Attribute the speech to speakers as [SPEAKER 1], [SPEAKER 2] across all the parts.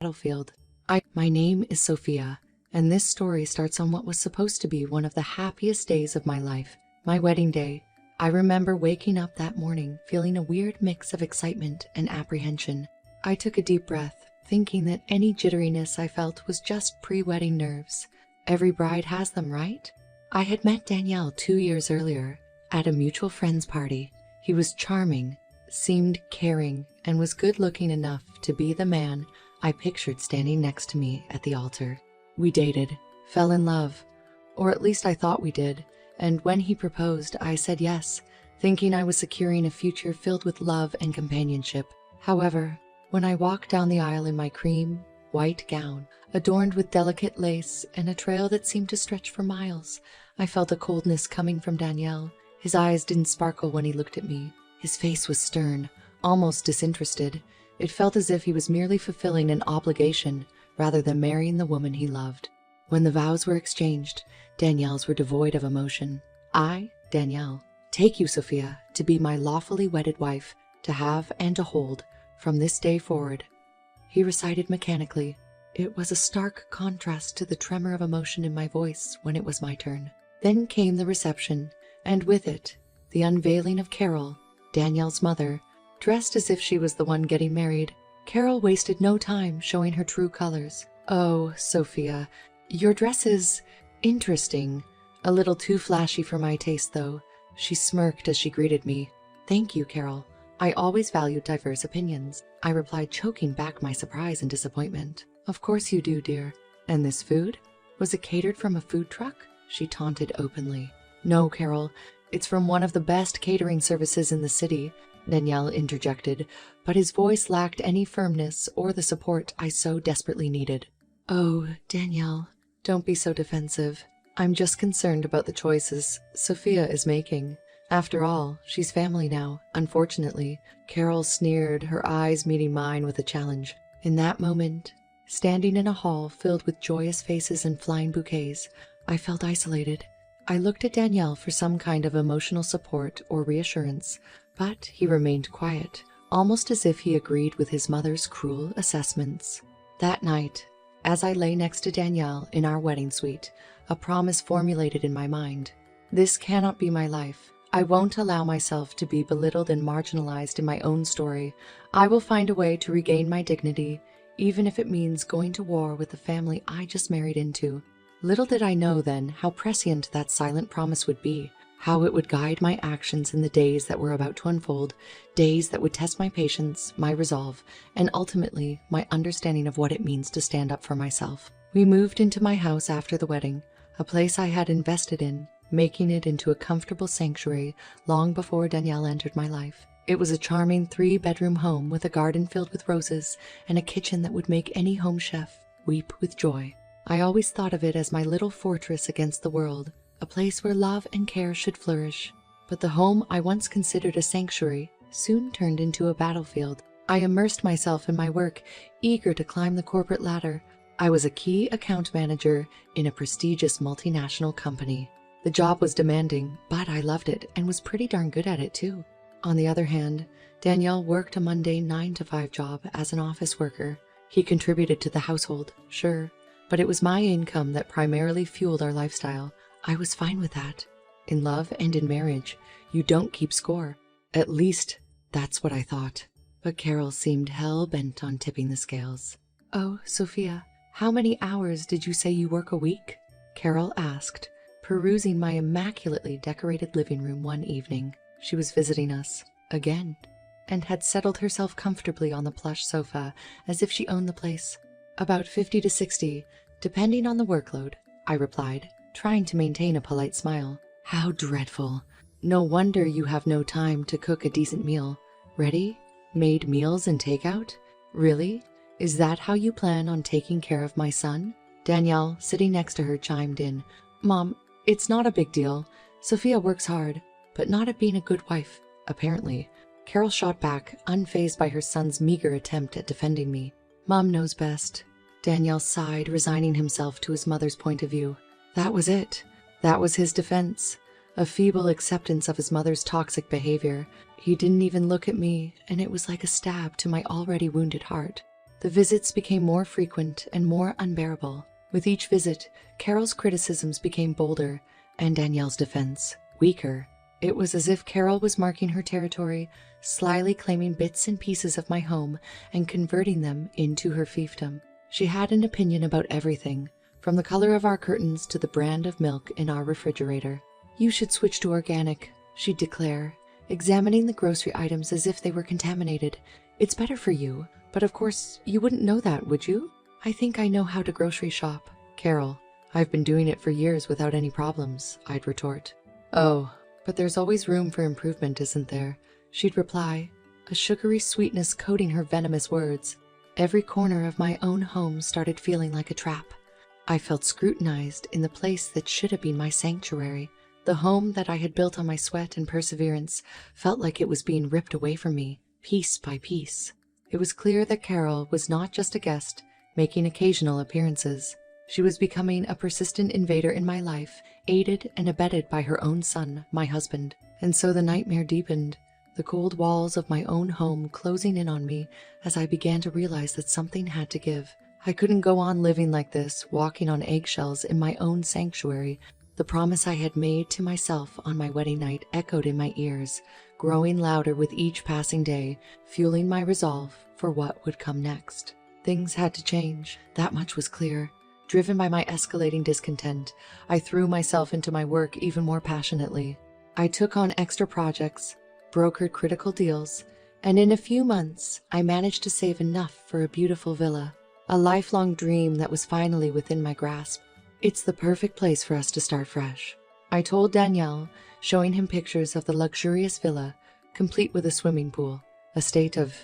[SPEAKER 1] battlefield. My name is Sophia, and this story starts on what was supposed to be one of the happiest days of my life, my wedding day. I remember waking up that morning feeling a weird mix of excitement and apprehension. I took a deep breath, thinking that any jitteriness I felt was just pre-wedding nerves. Every bride has them, right? I had met Danielle 2 years earlier at a mutual friend's party. He was charming, seemed caring, and was good-looking enough to be the man I pictured standing next to me at the altar. We dated, fell in love, or at least I thought we did, and when he proposed, I said yes, thinking I was securing a future filled with love and companionship. However, when I walked down the aisle in my cream, white gown, adorned with delicate lace and a trail that seemed to stretch for miles, I felt a coldness coming from Danielle. His eyes didn't sparkle when he looked at me. His face was stern, almost disinterested. It felt as if he was merely fulfilling an obligation rather than marrying the woman he loved. When the vows were exchanged, Danielle's were devoid of emotion. I, Danielle, take you, Sophia, to be my lawfully wedded wife, to have and to hold from this day forward, he recited mechanically. It was a stark contrast to the tremor of emotion in my voice when it was my turn. Then came the reception, and with it, the unveiling of Carol, Danielle's mother, dressed as if she was the one getting married. Carol wasted no time showing her true colors. "Oh, Sophia, your dress is interesting. A little too flashy for my taste, though." She smirked as she greeted me. "Thank you, Carol. I always valued diverse opinions," I replied, choking back my surprise and disappointment. "Of course you do, dear. And this food? Was it catered from a food truck?" She taunted openly. "No, Carol. It's from one of the best catering services in the city," Danielle interjected, but his voice lacked any firmness or the support I so desperately needed. "Oh, Danielle, don't be so defensive. I'm just concerned about the choices Sophia is making. After all, she's family now, unfortunately." Carol sneered, her eyes meeting mine with a challenge. In that moment, standing in a hall filled with joyous faces and flying bouquets, I felt isolated. I looked at Danielle for some kind of emotional support or reassurance, but he remained quiet, almost as if he agreed with his mother's cruel assessments. That night, as I lay next to Danielle in our wedding suite, a promise formulated in my mind. This cannot be my life. I won't allow myself to be belittled and marginalized in my own story. I will find a way to regain my dignity, even if it means going to war with the family I just married into. Little did I know then how prescient that silent promise would be, how it would guide my actions in the days that were about to unfold, days that would test my patience, my resolve, and ultimately my understanding of what it means to stand up for myself. We moved into my house after the wedding, a place I had invested in, making it into a comfortable sanctuary long before Danielle entered my life. It was a charming 3-bedroom home with a garden filled with roses and a kitchen that would make any home chef weep with joy. I always thought of it as my little fortress against the world, a place where love and care should flourish. But the home I once considered a sanctuary soon turned into a battlefield. I immersed myself in my work, eager to climb the corporate ladder. I was a key account manager in a prestigious multinational company. The job was demanding, but I loved it and was pretty darn good at it too. On the other hand, Danielle worked a mundane 9-to-5 job as an office worker. He contributed to the household, sure, but it was my income that primarily fueled our lifestyle. I was fine with that. In love and in marriage, you don't keep score. At least, that's what I thought. But Carol seemed hell-bent on tipping the scales. "Oh, Sophia, how many hours did you say you work a week?" Carol asked, perusing my immaculately decorated living room one evening. She was visiting us, again, and had settled herself comfortably on the plush sofa as if she owned the place. "About 50 to 60, depending on the workload," I replied, trying to maintain a polite smile. "How dreadful. No wonder you have no time to cook a decent meal. Ready-made meals and takeout? Really? Is that how you plan on taking care of my son?" Danielle, sitting next to her, chimed in. "Mom, it's not a big deal. Sophia works hard, but not at being a good wife, apparently." Carol shot back, unfazed by her son's meager attempt at defending me. "Mom knows best." Danielle sighed, resigning himself to his mother's point of view. That was it. That was his defense. A feeble acceptance of his mother's toxic behavior. He didn't even look at me, and it was like a stab to my already wounded heart. The visits became more frequent and more unbearable. With each visit, Carol's criticisms became bolder and Danielle's defense weaker. It was as if Carol was marking her territory, slyly claiming bits and pieces of my home and converting them into her fiefdom. She had an opinion about everything, from the color of our curtains to the brand of milk in our refrigerator. "You should switch to organic," she'd declare, examining the grocery items as if they were contaminated. "It's better for you, but of course you wouldn't know that, would you?" "I think I know how to grocery shop." "Carol, I've been doing it for years without any problems," I'd retort. "Oh, but there's always room for improvement, isn't there?" she'd reply, a sugary sweetness coating her venomous words. Every corner of my own home started feeling like a trap. I felt scrutinized in the place that should have been my sanctuary. The home that I had built on my sweat and perseverance felt like it was being ripped away from me, piece by piece. It was clear that Carol was not just a guest, making occasional appearances. She was becoming a persistent invader in my life, aided and abetted by her own son, my husband. And so the nightmare deepened, the cold walls of my own home closing in on me as I began to realize that something had to give. I couldn't go on living like this, walking on eggshells in my own sanctuary. The promise I had made to myself on my wedding night echoed in my ears, growing louder with each passing day, fueling my resolve for what would come next. Things had to change, that much was clear. Driven by my escalating discontent, I threw myself into my work even more passionately. I took on extra projects, brokered critical deals, and in a few months, I managed to save enough for a beautiful villa, a lifelong dream that was finally within my grasp. "It's the perfect place for us to start fresh," I told Danielle, showing him pictures of the luxurious villa, complete with a swimming pool, a state of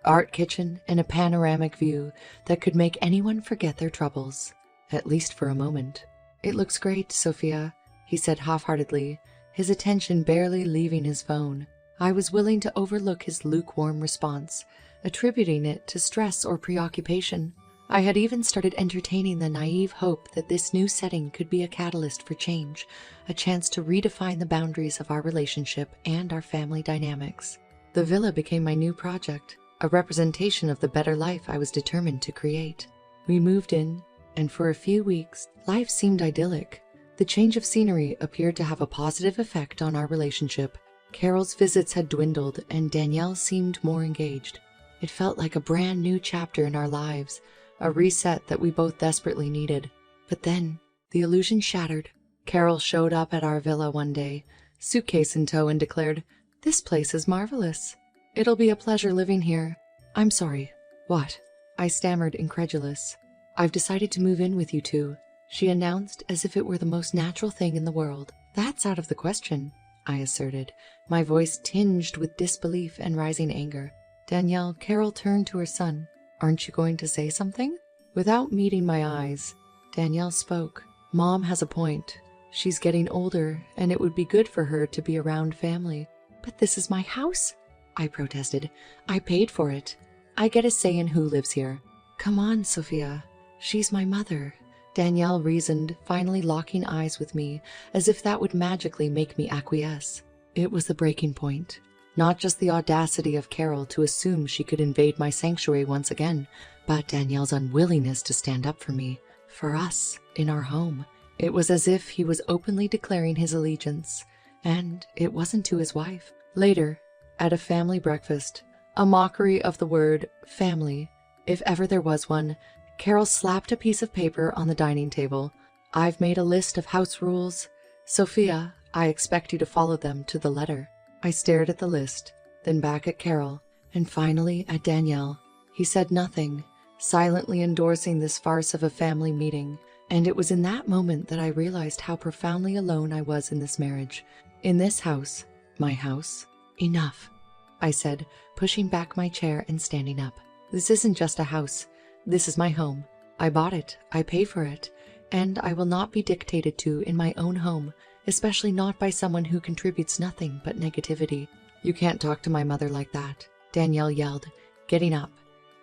[SPEAKER 1] art kitchen, and a panoramic view that could make anyone forget their troubles, at least for a moment. "It looks great, Sophia," he said half-heartedly, his attention barely leaving his phone. I was willing to overlook his lukewarm response, attributing it to stress or preoccupation. I had even started entertaining the naive hope that this new setting could be a catalyst for change, a chance to redefine the boundaries of our relationship and our family dynamics. The villa became my new project, a representation of the better life I was determined to create. We moved in, and for a few weeks, life seemed idyllic. The change of scenery appeared to have a positive effect on our relationship. Carol's visits had dwindled, and Danielle seemed more engaged. It felt like a brand new chapter in our lives, a reset that we both desperately needed. But then, the illusion shattered. Carol showed up at our villa one day, suitcase in tow, and declared, "This place is marvelous. It'll be a pleasure living here." "I'm sorry. What?" I stammered, incredulous. "I've decided to move in with you two," she announced as if it were the most natural thing in the world. "That's out of the question," I asserted, my voice tinged with disbelief and rising anger. "Danielle," Carol turned to her son. "Aren't you going to say something?" Without meeting my eyes, Danielle spoke. "Mom has a point. She's getting older, and it would be good for her to be around family." "But this is my house," I protested. "I paid for it. I get a say in who lives here." "Come on, Sophia. She's my mother," Danielle reasoned, finally locking eyes with me, as if that would magically make me acquiesce. It was the breaking point. Not just the audacity of Carol to assume she could invade my sanctuary once again, but Danielle's unwillingness to stand up for me, for us, in our home. It was as if he was openly declaring his allegiance, and it wasn't to his wife. Later, at a family breakfast, a mockery of the word family, if ever there was one, Carol slapped a piece of paper on the dining table. "I've made a list of house rules. Sophia, I expect you to follow them to the letter." I stared at the list, then back at Carol, and finally at Danielle. He said nothing, silently endorsing this farce of a family meeting, and it was in that moment that I realized how profoundly alone I was in this marriage. In this house, my house. "Enough," I said, pushing back my chair and standing up. "This isn't just a house. This is my home. I bought it, I pay for it, and I will not be dictated to in my own home, especially not by someone who contributes nothing but negativity." "You can't talk to my mother like that," Danielle yelled, getting up.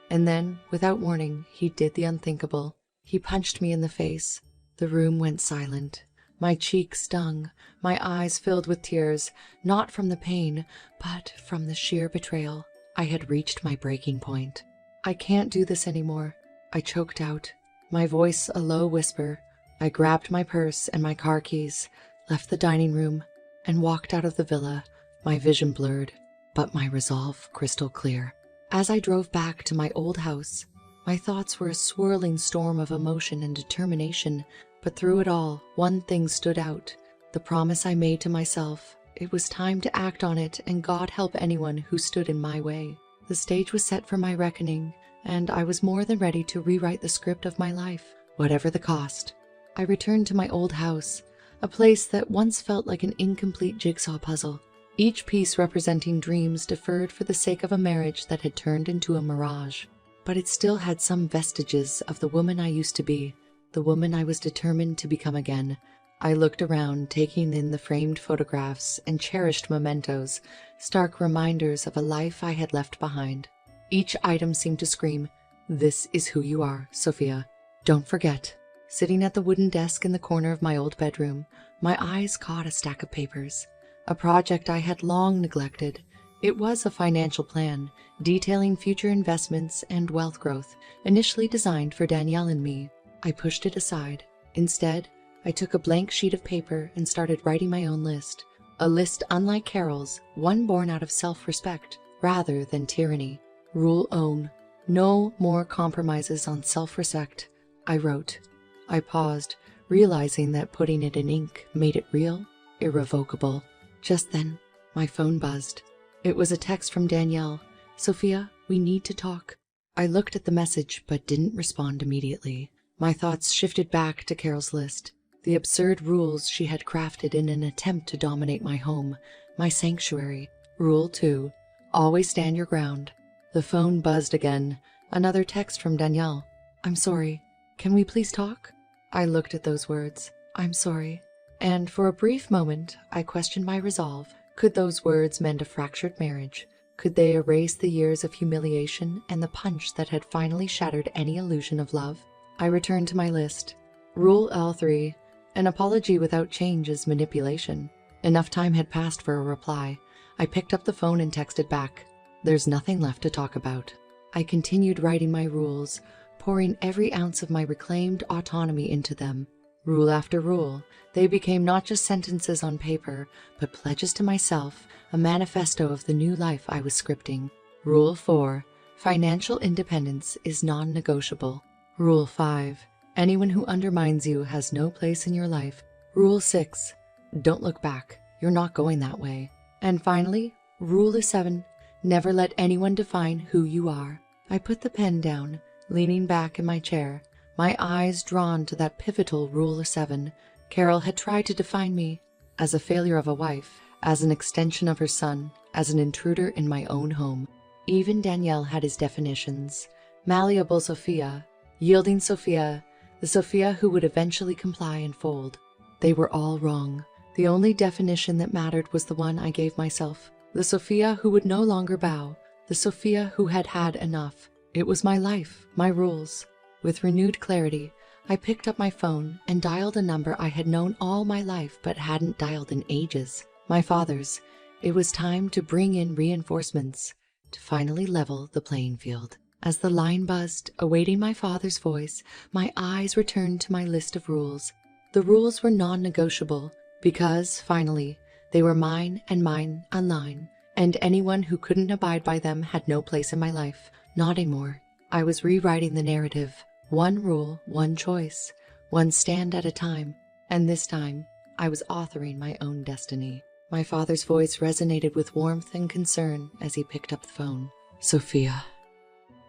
[SPEAKER 1] And then, without warning, he did the unthinkable. He punched me in the face. The room went silent. My cheeks stung, my eyes filled with tears, not from the pain, but from the sheer betrayal. I had reached my breaking point. I can't do this anymore, I choked out, my voice a low whisper. I grabbed my purse and my car keys, left the dining room, and walked out of the villa, my vision blurred, but my resolve crystal clear. As I drove back to my old house, my thoughts were a swirling storm of emotion and determination, but through it all, one thing stood out. The promise I made to myself. It was time to act on it, and God help anyone who stood in my way. The stage was set for my reckoning, and I was more than ready to rewrite the script of my life, whatever the cost. I returned to my old house, a place that once felt like an incomplete jigsaw puzzle, each piece representing dreams deferred for the sake of a marriage that had turned into a mirage. But it still had some vestiges of the woman I used to be, the woman I was determined to become again. I looked around, taking in the framed photographs and cherished mementos, stark reminders of a life I had left behind. Each item seemed to scream, "This is who you are, Sophia. Don't forget." Sitting at the wooden desk in the corner of my old bedroom, my eyes caught a stack of papers, a project I had long neglected. It was a financial plan, detailing future investments and wealth growth, initially designed for Danielle and me. I pushed it aside. Instead, I took a blank sheet of paper and started writing my own list. A list unlike Carol's, one born out of self-respect rather than tyranny. Rule own. No more compromises on self-respect, I wrote. I paused, realizing that putting it in ink made it real, irrevocable. Just then, my phone buzzed. It was a text from Danielle. "Sophia, we need to talk." I looked at the message but didn't respond immediately. My thoughts shifted back to Carol's list, the absurd rules she had crafted in an attempt to dominate my home, my sanctuary. Rule 2. Always stand your ground. The phone buzzed again. Another text from Danielle. "I'm sorry. Can we please talk?" I looked at those words. "I'm sorry." And for a brief moment, I questioned my resolve. Could those words mend a fractured marriage? Could they erase the years of humiliation and the punch that had finally shattered any illusion of love? I returned to my list. Rule L3. An apology without change is manipulation. Enough time had passed for a reply. I picked up the phone and texted back. "There's nothing left to talk about." I continued writing my rules, pouring every ounce of my reclaimed autonomy into them. Rule after rule, they became not just sentences on paper, but pledges to myself, a manifesto of the new life I was scripting. Rule 4. Financial independence is non-negotiable. Rule 5. Anyone who undermines you has no place in your life. Rule 6. Don't look back. You're not going that way. And finally, Rule 7. Never let anyone define who you are. I put the pen down, leaning back in my chair, my eyes drawn to that pivotal Rule 7. Carol had tried to define me as a failure of a wife, as an extension of her son, as an intruder in my own home. Even Danielle had his definitions. Malleable Sophia, yielding Sophia, the Sophia who would eventually comply and fold. They were all wrong. The only definition that mattered was the one I gave myself. The Sophia who would no longer bow. The Sophia who had had enough. It was my life, my rules. With renewed clarity, I picked up my phone and dialed a number I had known all my life but hadn't dialed in ages. My father's. It was time to bring in reinforcements, to finally level the playing field. As the line buzzed, awaiting my father's voice, my eyes returned to my list of rules. The rules were non-negotiable because, finally, they were mine and mine online, and anyone who couldn't abide by them had no place in my life. Not anymore. I was rewriting the narrative. One rule, one choice, one stand at a time, and this time, I was authoring my own destiny. My father's voice resonated with warmth and concern as he picked up the phone. "Sophia,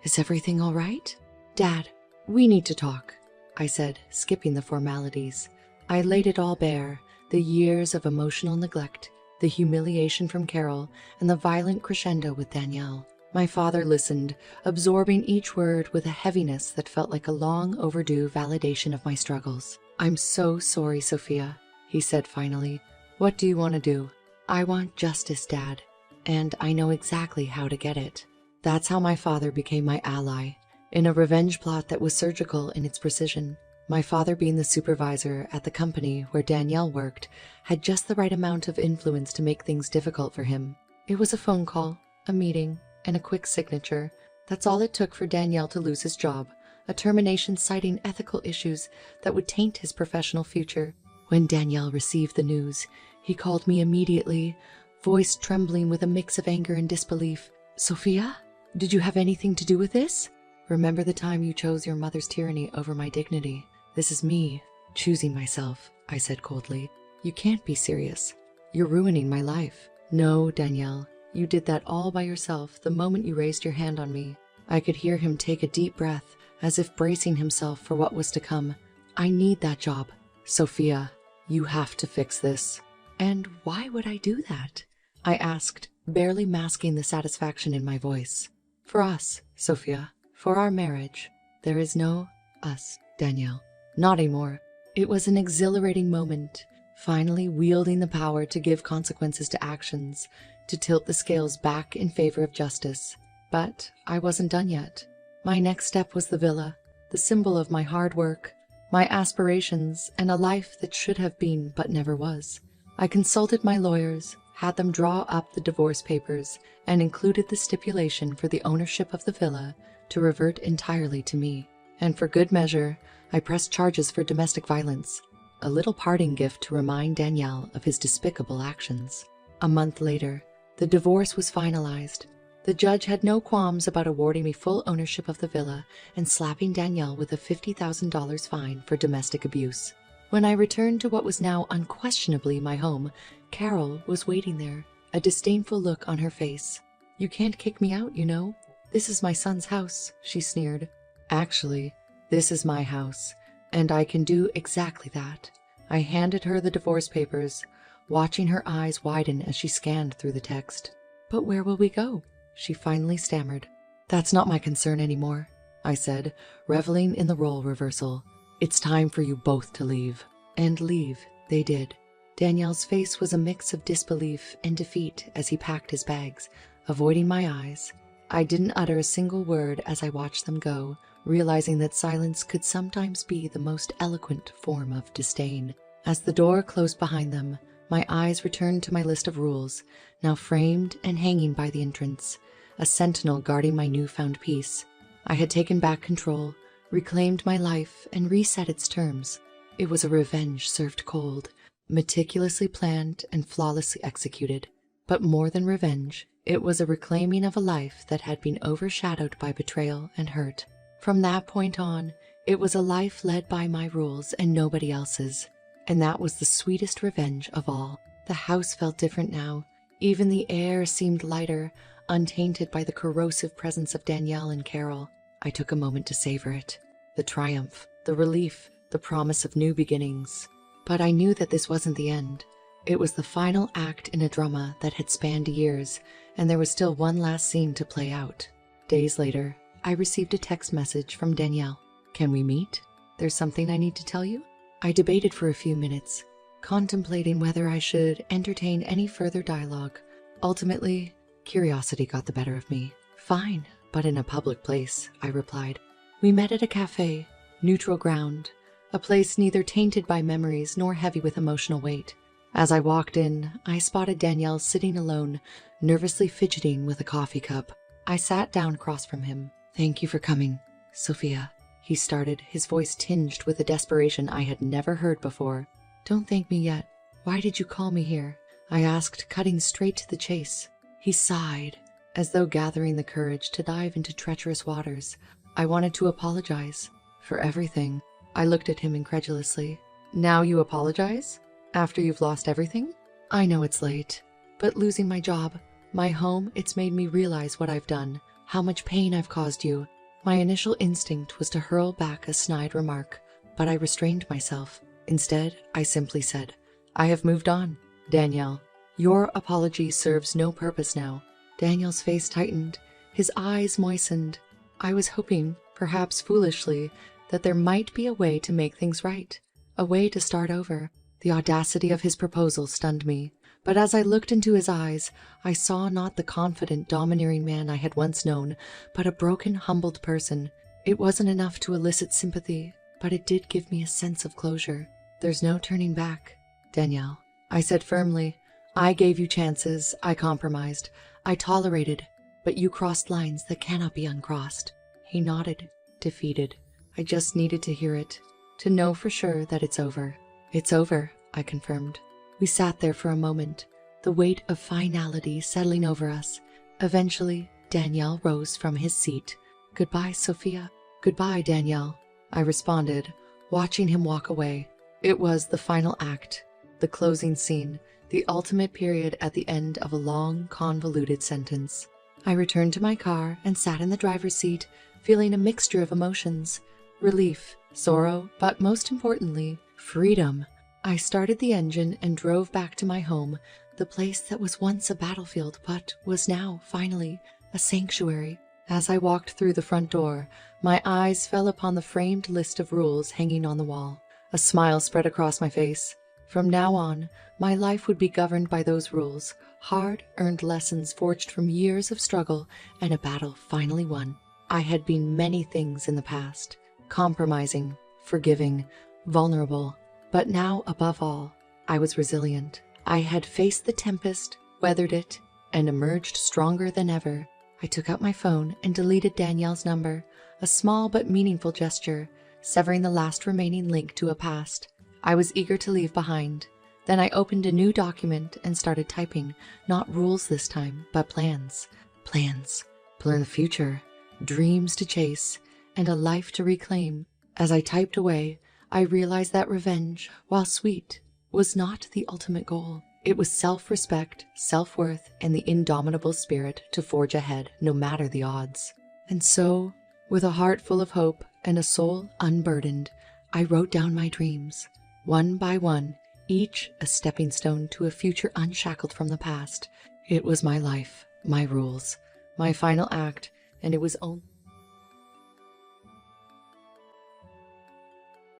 [SPEAKER 1] is everything all right?" "Dad, we need to talk," I said, skipping the formalities. I laid it all bare, the years of emotional neglect, the humiliation from Carol, and the violent crescendo with Danielle. My father listened, absorbing each word with a heaviness that felt like a long overdue validation of my struggles. "I'm so sorry, Sophia," he said finally. "What do you want to do?" "I want justice, Dad, and I know exactly how to get it." That's how my father became my ally, in a revenge plot that was surgical in its precision. My father, being the supervisor at the company where Danielle worked, had just the right amount of influence to make things difficult for him. It was a phone call, a meeting, and a quick signature. That's all it took for Daniel to lose his job, a termination citing ethical issues that would taint his professional future. When Daniel received the news, he called me immediately, voice trembling with a mix of anger and disbelief. "Sophia, did you have anything to do with this? Remember the time you chose your mother's tyranny over my dignity? This is me, choosing myself," I said coldly. "You can't be serious. You're ruining my life." "No, Danielle, you did that all by yourself the moment you raised your hand on me." I could hear him take a deep breath, as if bracing himself for what was to come. "I need that job. Sophia, you have to fix this." "And why would I do that?" I asked, barely masking the satisfaction in my voice. "For us, Sophia. For our marriage." "There is no us, Danielle. Not anymore." It was an exhilarating moment, finally wielding the power to give consequences to actions, to tilt the scales back in favor of justice. But I wasn't done yet. My next step was the villa, the symbol of my hard work, my aspirations, and a life that should have been but never was. I consulted my lawyers, had them draw up the divorce papers, and included the stipulation for the ownership of the villa to revert entirely to me. And for good measure, I pressed charges for domestic violence, a little parting gift to remind Daniel of his despicable actions. A month later, the divorce was finalized. The judge had no qualms about awarding me full ownership of the villa and slapping Danielle with a $50,000 fine for domestic abuse. When I returned to what was now unquestionably my home, Carol was waiting there, a disdainful look on her face. "You can't kick me out, you know. This is my son's house," she sneered. "Actually, this is my house, and I can do exactly that." I handed her the divorce papers, watching her eyes widen as she scanned through the text. "But where will we go?" she finally stammered. "That's not my concern anymore," I said, reveling in the role reversal. "It's time for you both to leave." And leave they did. Daniel's face was a mix of disbelief and defeat as he packed his bags, avoiding my eyes. I didn't utter a single word as I watched them go, realizing that silence could sometimes be the most eloquent form of disdain. As the door closed behind them, my eyes returned to my list of rules, now framed and hanging by the entrance, a sentinel guarding my newfound peace. I had taken back control, reclaimed my life, and reset its terms. It was a revenge served cold, meticulously planned and flawlessly executed. But more than revenge, it was a reclaiming of a life that had been overshadowed by betrayal and hurt. From that point on, it was a life led by my rules and nobody else's. And that was the sweetest revenge of all. The house felt different now. Even the air seemed lighter, untainted by the corrosive presence of Danielle and Carol. I took a moment to savor it. The triumph, the relief, the promise of new beginnings. But I knew that this wasn't the end. It was the final act in a drama that had spanned years, and there was still one last scene to play out. Days later, I received a text message from Danielle. "Can we meet? There's something I need to tell you." I debated for a few minutes, contemplating whether I should entertain any further dialogue. Ultimately, curiosity got the better of me. "Fine, but in a public place," I replied. We met at a cafe, neutral ground, a place neither tainted by memories nor heavy with emotional weight. As I walked in, I spotted Danielle sitting alone, nervously fidgeting with a coffee cup. I sat down across from him. "Thank you for coming, Sophia," he started, his voice tinged with a desperation I had never heard before. "Don't thank me yet. Why did you call me here?" I asked, cutting straight to the chase. He sighed, as though gathering the courage to dive into treacherous waters. "I wanted to apologize for everything." I looked at him incredulously. "Now you apologize? After you've lost everything?" "I know it's late, but losing my job, my home, it's made me realize what I've done, how much pain I've caused you." My initial instinct was to hurl back a snide remark, but I restrained myself. Instead, I simply said, "I have moved on, Danielle. Your apology serves no purpose now." Daniel's face tightened, his eyes moistened. I was hoping, perhaps foolishly, that there might be a way to make things right, a way to start over. The audacity of his proposal stunned me, but as I looked into his eyes, I saw not the confident, domineering man I had once known, but a broken, humbled person. It wasn't enough to elicit sympathy, but it did give me a sense of closure. "There's no turning back, Danielle," I said firmly. "I gave you chances, I compromised, I tolerated. but you crossed lines that cannot be uncrossed." He nodded, defeated. I just needed to hear it, to know for sure that it's over. "It's over," I confirmed. We sat there for a moment, the weight of finality settling over us. Eventually, Danielle rose from his seat. "Goodbye, Sophia." "Goodbye, Danielle," I responded, watching him walk away. It was the final act, the closing scene, the ultimate period at the end of a long, convoluted sentence. I returned to my car and sat in the driver's seat, feeling a mixture of emotions: relief, sorrow, but most importantly, freedom. I started the engine and drove back to my home, the place that was once a battlefield but was now, finally, a sanctuary. As I walked through the front door, my eyes fell upon the framed list of rules hanging on the wall. A smile spread across my face. From now on, my life would be governed by those rules, hard-earned lessons forged from years of struggle and a battle finally won. I had been many things in the past: compromising, forgiving, vulnerable. But now, above all, I was resilient. I had faced the tempest, weathered it, and emerged stronger than ever. I took out my phone and deleted Danielle's number, a small but meaningful gesture, severing the last remaining link to a past I was eager to leave behind. Then I opened a new document and started typing, not rules this time, but plans. Plans for the future, dreams to chase, and a life to reclaim. As I typed away, I realized that revenge, while sweet, was not the ultimate goal. It was self-respect, self-worth, and the indomitable spirit to forge ahead no matter the odds. And so, with a heart full of hope and a soul unburdened, I wrote down my dreams, one by one, each a stepping stone to a future unshackled from the past. It was my life, my rules, my final act, and it was only